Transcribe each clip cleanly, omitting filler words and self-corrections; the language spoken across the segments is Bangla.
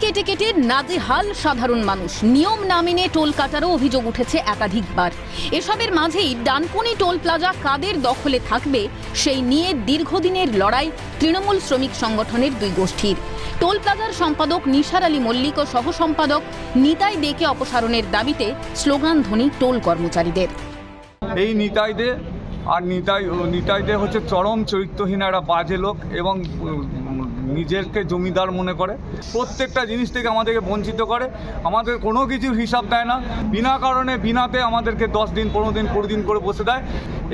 কেটে কেটে নাজেহাল সাধারণ মানুষ। নিয়ম না মেনে টোল কাটারও অভিযোগ উঠেছে একাধিকবার। এসবের মাঝেই ডানকুনি টোল প্লাজা কাদের দখলে থাকবে সেই নিয়ে দীর্ঘদিনের লড়াই তৃণমূল শ্রমিক সংগঠনের দুই গোষ্ঠীর। টোল প্লাজার সম্পাদক নিসার আলী মল্লিক ও সহ সম্পাদক নিতাই দেকে অপসারণের দাবিতে স্লোগান ধ্বনি টোল কর্মচারীদের। এই নিতাই দে আর নিতাই দে হচ্ছে চরম চরিত্রহীন একটা বাজে লোক এবং নিজেকে জমিদার মনে করে। প্রত্যেকটা জিনিস থেকে আমাদেরকে বঞ্চিত করে, আমাদের কোনো কিছুর হিসাব দেয় না। বিনা কারণে বিনাতে আমাদেরকে 10 দিন 15 দিন 20 দিন করে বসে দেয়।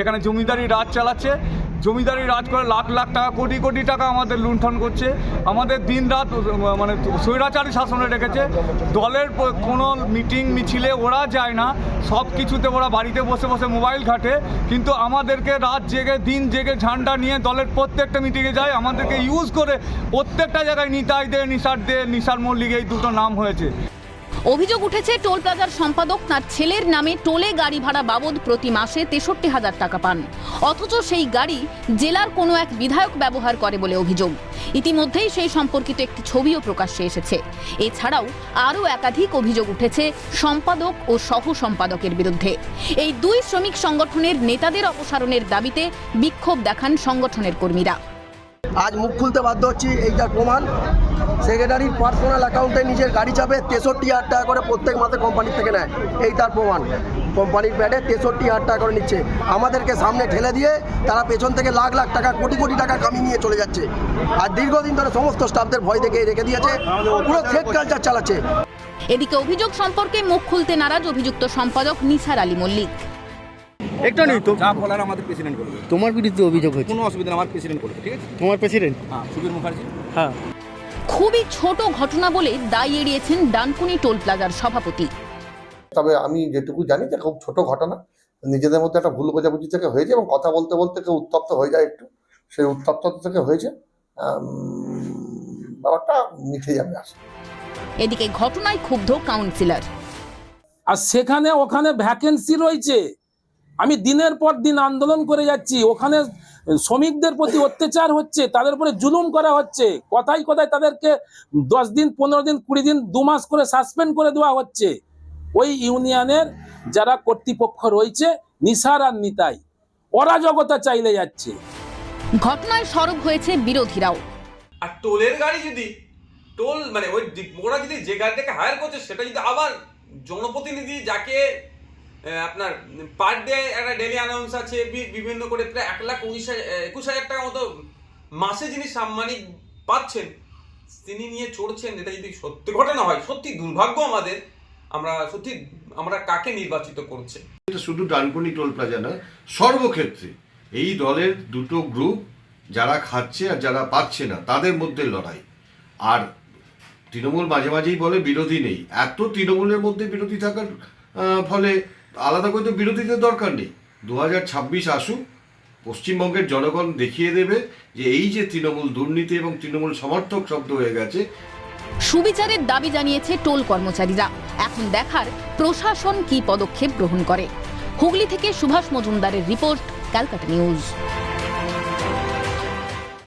এখানে জমিদারি রাজ চালাচ্ছে, জমিদারি রাজ করে লাখ লাখ টাকা কোটি কোটি টাকা আমাদের লুণ্ঠন করছে। আমাদের দিন রাত মানে স্বৈরাচারী শাসনে রেখেছে। দলের কোনো মিটিং মিছিলে ওরা যায় না, সব কিছুতে ওরা বাড়িতে বসে বসে মোবাইল ঘাটে, কিন্তু আমাদেরকে রাত জেগে দিন জেগে ঝান্ডা নিয়ে দলের প্রত্যেকটা মিটিংয়ে যায়। আমাদেরকে ইউজ করে প্রত্যেকটা জায়গায় নিতাই দে, নিসার মল্লিক এই দুটো নাম হয়েছে। অভিযোগ উঠেছে টোল প্লাজার সম্পাদক তার ছেলের নামে টোলে গাড়ি ভাড়া বাবদ প্রতি মাসে 63,000 টাকা পান, অথচ সেই গাড়ি জেলার কোনো এক বিধায়ক ব্যবহার করে বলে অভিযোগ। ইতিমধ্যেই সেই সম্পর্কিত একটি ছবিও প্রকাশ্যে এসেছে। এছাড়াও আরও একাধিক অভিযোগ উঠেছে সম্পাদক ও সহ সম্পাদকের বিরুদ্ধে। এই দুই শ্রমিক সংগঠনের নেতাদের অপসারণের দাবিতে বিক্ষোভ দেখান সংগঠনের কর্মীরা। আজ মুখ খুলতে বাধ্য হচ্ছি, এইটার প্রমাণ সেক্রেটারির পার্সোনাল অ্যাকাউন্টে নিজের গাড়ি চাপে 63,000 টাকা করে প্রত্যেক মাসে কোম্পানির থেকে নেয়। এই তার প্রমাণ, কোম্পানির প্যাডে 63,000 টাকা করে নিচ্ছে। আমাদেরকে সামনে ঠেলে দিয়ে তারা পেছন থেকে লাখ লাখ টাকা কোটি কোটি টাকা কামিয়ে নিয়ে চলে যাচ্ছে। আর দীর্ঘদিন ধরে সমস্ত স্টাফদের ভয় দেখে রেখে দিয়েছে, পুরো ফেক কালচার চালাচ্ছে। এদিকে অভিযোগ সম্পর্কে মুখ খুলতে নারাজ অভিযুক্ত সম্পাদক নিসার আলী মল্লিক। একটা নেই তো, যা বলার আমাদের প্রেসিডেন্ট করবে। তোমার বিরুদ্ধে অভিযোগ হয়েছে, কোনো অসুবিধা নেই, আমার প্রেসিডেন্ট করবে, ঠিক আছে? তোমার প্রেসিডেন্ট? হ্যাঁ, সুবীর মুখার্জি। হ্যাঁ, খুবই ছোট ঘটনা বলে দায় এড়িয়েছেন ডানকুনি টোল প্লাজার সভাপতি। তবে আমি যেটুকু জানি যে খুব ছোট ঘটনা, নিজেদের মধ্যে একটা ভুল বোঝাবুঝি থেকে হয়েছে এবং কথা বলতে বলতে কেউ উত্তপ্ত হয়ে যায়, একটু সেই উত্তপ্ততা থেকে হয়েছে। ব্যাপারটা মিটে যাবে আসলে। এদিকে ঘটনায় ক্ষুব্ধ কাউন্সিলর। আর সেখানে ওখানে ভ্যাকেন্সি রয়েছে, আমি দিনের পর দিন আন্দোলন করে যাচ্ছি, ওখানে শ্রমিকদের প্রতি অত্যাচার হচ্ছে, তাদের উপরে জুলুম করা হচ্ছে, কথায় কথায় তাদেরকে 10 দিন 15 দিন 20 দিন 2 মাস করে সাসপেন্ড করে দেওয়া হচ্ছে। ওই ইউনিয়নের যারা কর্তৃপক্ষ রয়েছে, নিসার আর নিতাই, অরাজকতা চাইলে যাচ্ছে। ঘটনায় সরব হয়েছে বিরোধীরাও। আর টোলের গাড়ি যদি টোল মানে ওই ওরা যদি যে গাড়িটাকে হায়ার করছে সেটা যদি আবার জনপ্রতিনিধি যাকে আপনার পার ডে একটা ডেলি অ্যানাউন্স আছে বিভিন্ন করে প্রায় 1,21,000 টাকা মতো মাসে যিনি সাম্মানিক পাচ্ছেন তিনি নিয়ে চড়ছেন, এটা যদি সত্যি ঘটনা হয়, সত্যি দুর্ভাগ্য আমাদের। আমরা কাকে নির্বাচিত করছে? এটা শুধু ডানকুনি টোল প্লাজা না, সর্বক্ষেত্রে এই দলের দুটো গ্রুপ, যারা খাচ্ছে আর যারা পাচ্ছে না, তাদের মধ্যে লড়াই। আর তৃণমূল মাঝে মাঝেই বলে বিরোধী নেই। এত তৃণমূলের মধ্যে বিরোধী থাকার ফলে আলাদা করে তো বিরোধীদের দরকার নেই। 2026 আসুক, পশ্চিমবঙ্গের জনগণ দেখিয়ে দেবে যে এই যে তৃণমূল দুর্নীতি এবং তৃণমূল সমর্থক শব্দ হয়ে গেছে। সুবিচারের দাবি জানিয়েছে টোল কর্মচারীরা। এখন দেখার প্রশাসন কি পদক্ষেপ গ্রহণ করে। হুগলি থেকে সুভাষ মজুমদারের রিপোর্ট, ক্যালকাটা নিউজ।